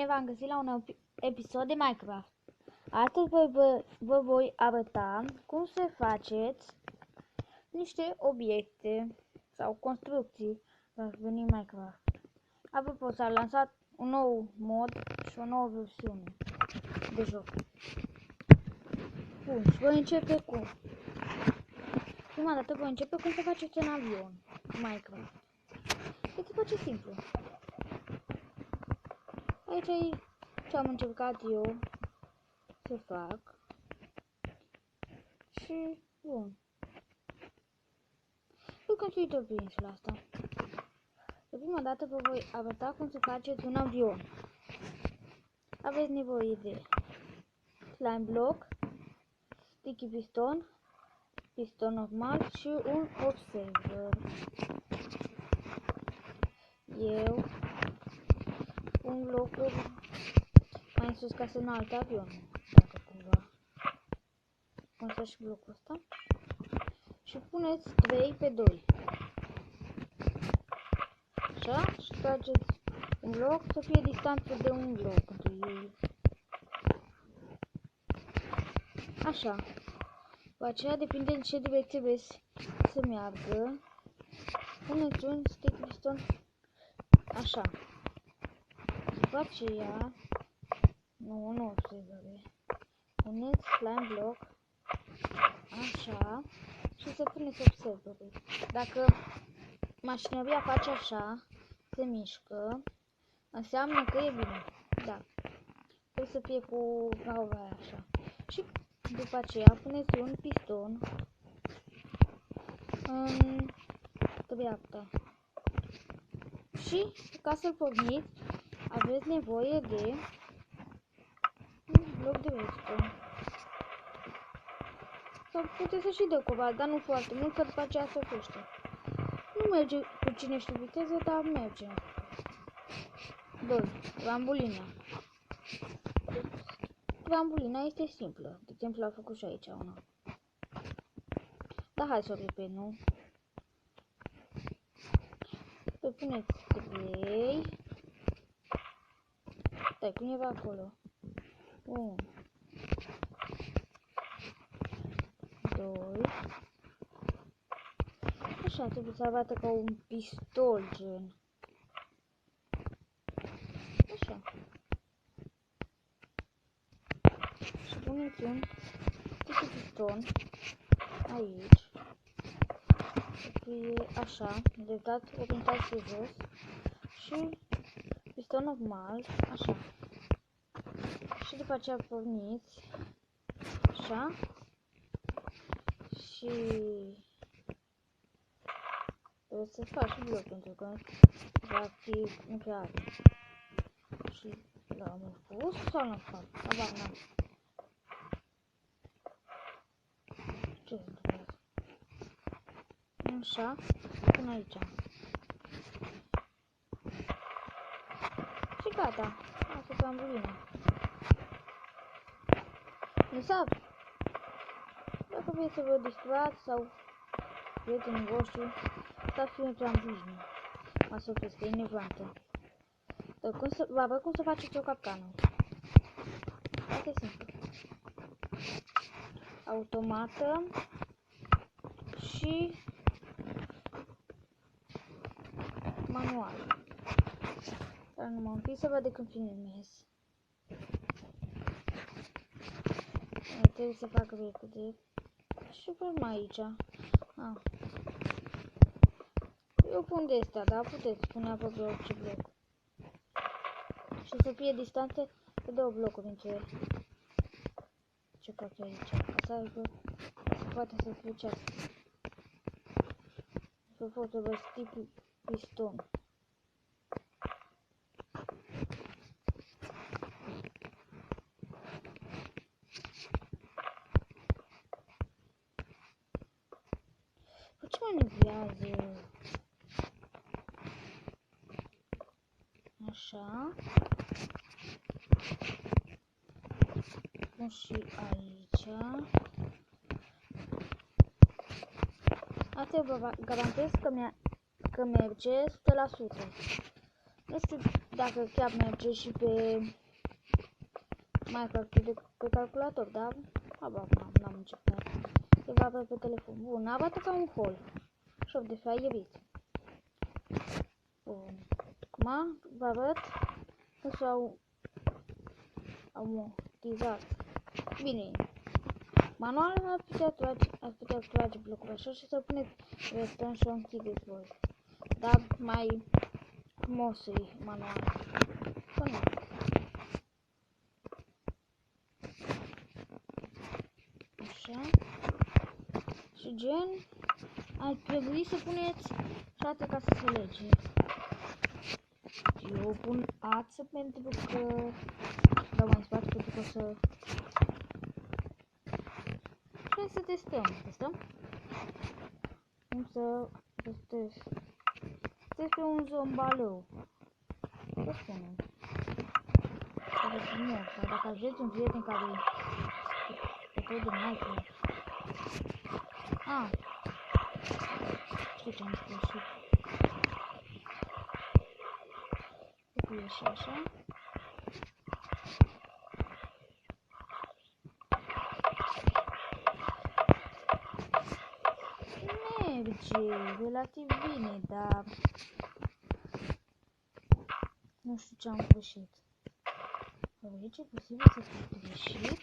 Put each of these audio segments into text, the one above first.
bine v-am găsit la un episod de Minecraft. Astăzi vă voi arăta cum să faceți niște obiecte sau construcții pentru a veni Minecraft. Apropo, s-a lansat un nou mod și o nouă versiune de joc. Bun, și voi începe cu... Prima dată voi începe cum să faceți un avion Minecraft. Deci se face simplu. Aici e ce am încercat eu să fac. Și bun. Eu construit o pe insula asta. De prima dată vă voi arăta cum să faceți un avion. Aveți nevoie de slime block, sticky piston, piston normal și un observer. Eu un locuri mai sus ca să înalte avionul, dacă cumva. Construiți și blocul ăsta și puneți 3 pe 2. Așa, și faceți un bloc să fie distanță de un bloc între ei. Așa. După aceea, depinde de ce direcție vreți să meargă. Puneți un stick piston așa. După aceea, nu observare. Puneți slime block așa și să puneți observare. Dacă mașinăria face așa, se mișcă, înseamnă că e bine. Da. Trebuie să fie cu raura așa. Și după aceea puneți un piston în dreapta. Și ca să-l porniți, aveți nevoie de un bloc de redstone. Sau puteți să și decorați, dar nu foarte mult, că după aceea se oprește. Nu merge cu cine știu viteză, dar merge. 2. Trambolina. Trambolina este simplă. De exemplu, l-am făcut și aici una. Dar hai să o repet, nu? Păi puneți 3. Stai, cum era acolo? 1. 2. Așa, trebuie să arată ca un pistol, gen. Așa. Și puneți un piston aici. Să fie așa, dreptat, orientați pe jos. Și piston normal, așa. Și după aceea porniți așa. Și trebuie să faci bloc pentru că va fi nuclear. Și l-am pus sau l-am făcut? Abar n-am. Ce se întâmplă? Așa, până aici. Și gata. Asta e trambolina. Lăsați! Dacă vreți să vă distrați sau prietenii voștri, să fie o trambolină. Mă să opresc, că e enervantă. Vă arăt cum să faceți o capcană. Foarte simplu. Automată și manual. Dar nu m-am să văd de când filmez. Trebuie să fac repede. Și pun aici. Eu pun de astea, dar puteți pune aproape orice bloc. Și să fie distanțe de 2 blocuri între ele. Ce fac eu aici? Asta e că se poate să slucească. Să pot să vă stick piston. Ce mă nevează? Așa. Pun și aici. Asta eu vă garantez că merge 100%. Nu știu dacă chiar merge și pe Minecraft pe calculator, dar habar n-am început. Se va pe telefon. Bun, arată ca un hol. Și de fraierit. Bun. Acum vă arăt că s-au amortizat. Bine. Manual ar putea trage blocul așa și să puneți restul și o închideți voi. Dar mai frumos e manual. Până. Așa. Și gen ar trebui să puneți șate ca să se lege. Eu pun ață pentru că dau mai spate pentru că o să... Hai să testăm. Cum să testez. Este un zombalou. Să spunem. Care frumos. Dar dacă aveți un prieten care e tot de Minecraft. Știu ce am spus. E și așa. Merge relativ bine, dar nu știu ce am greșit. Aici e posibil să fie greșit.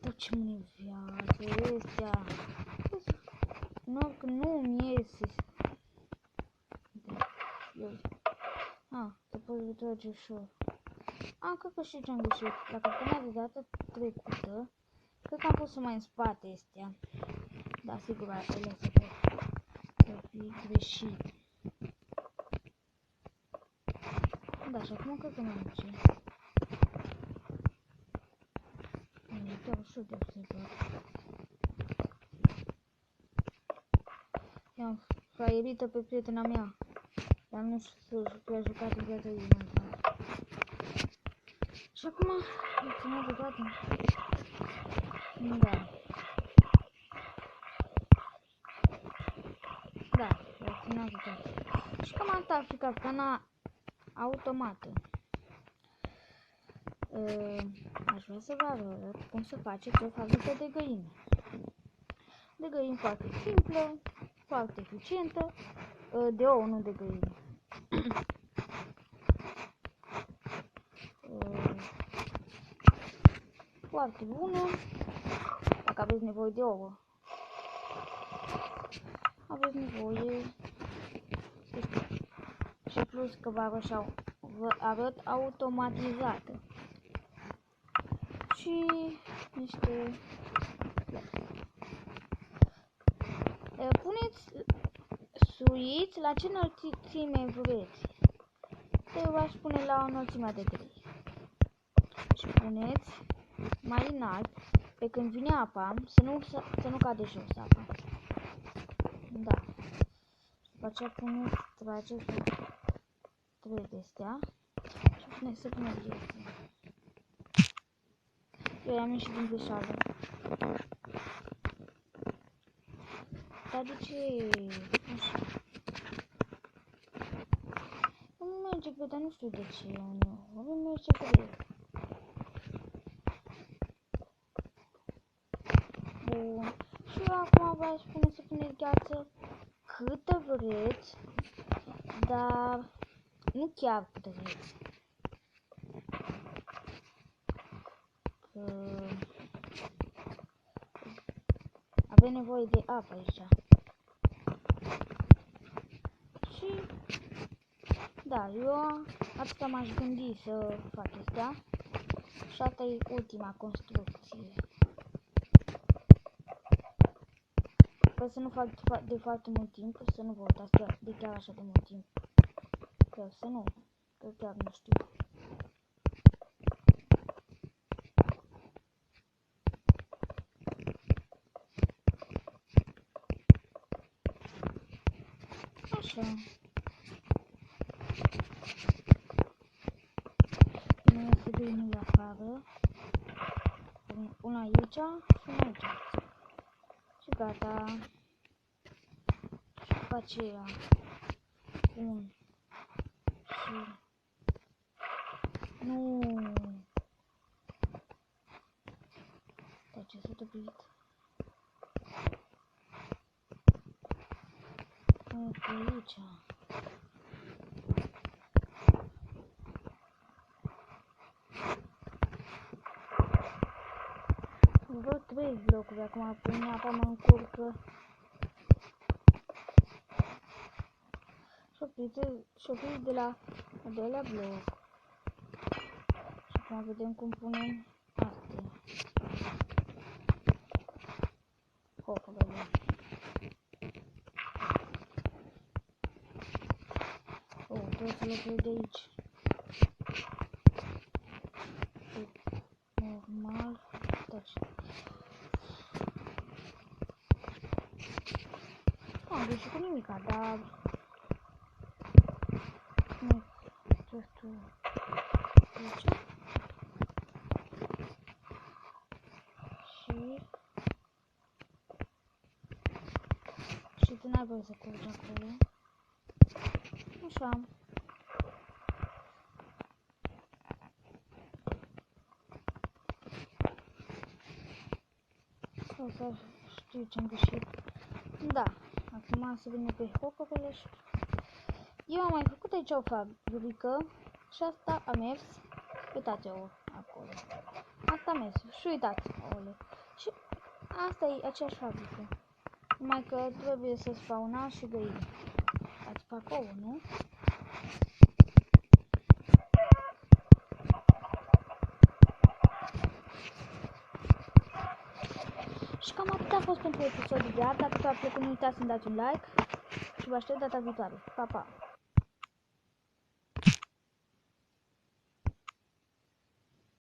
Tot ce mă viață ăstea. Nu mi iese. Te poți trage ușor. Cred că știu ce am greșit. Dacă până de data trecută, cred că am pus mai în spate astea. Da, sigur, ele să fie greșit. Da, și acum cred că merge. E chiar ușor de observat. I-am fraierită pe prietena mea. Dar nu știu să a jucat în viața ei mai. Și acum, ținea de toate. Da, ținea de toate. Și cam asta ar fi capcana automată. Aș vrea să vă arăt cum să faceți o fabrică de găini. De găini foarte simplă, foarte eficientă, de ouă, nu de găini. Foarte bună, dacă aveți nevoie de ouă. Aveți nevoie și plus că vă arăt automatizată. Și niște... Puneți suiți la ce înălțime vreți. Eu v-aș pune la o înălțime de 3. Și puneți mai înalt, pe când vine apa, să nu cade jos apa. Da. După aceea puneți, trageți 3 de astea și puneți să puneți direcție. Eu am ieșit din greșeală. Dar de ce așa? Nu merge pe, dar nu știu de ce. Nu merge pe. Bun. Și eu acum v-aș spune să puneți gheață câtă vreți, dar nu chiar câtă vreți. Avem nevoie de apă aici. Și da, eu atâta m-aș gândi să fac astea. Și asta e ultima construcție. Sper să nu fac de foarte mult timp, să nu vă uitați de chiar așa de mult timp. Că să nu, că chiar nu știu. Așa. Nu este găinile afară. Una aici și una aici. Și gata. Și după aceea. Bun. Și... Nu. De ce s-a topit? Nu e aici. Văd 3 blocuri acum, prin apa mă încurcă. Și opriți de la al doilea bloc. Și acum vedem cum punem astea. Hop, vedem. Oh, trebuie să le pui de aici. Normal. Deci. Am greșit cu nimica, dar... Nu știu. Aici. Și tu n-ai voie să curgi acolo. Așa. O să știu ce-am greșit. Da. Acum se vine pe hopperele și... Eu am mai făcut aici o fabrică și asta a mers. Uitați-o acolo. Asta a mers. Și uitați, ole. Și asta e aceeași fabrică. Numai că trebuie să spawna și găini. Ați fac ouă, nu? Și cam atât a fost pentru episodul de azi. Dacă v-a plăcut, nu uitați să-mi dați un like și vă aștept data viitoare. Pa, pa!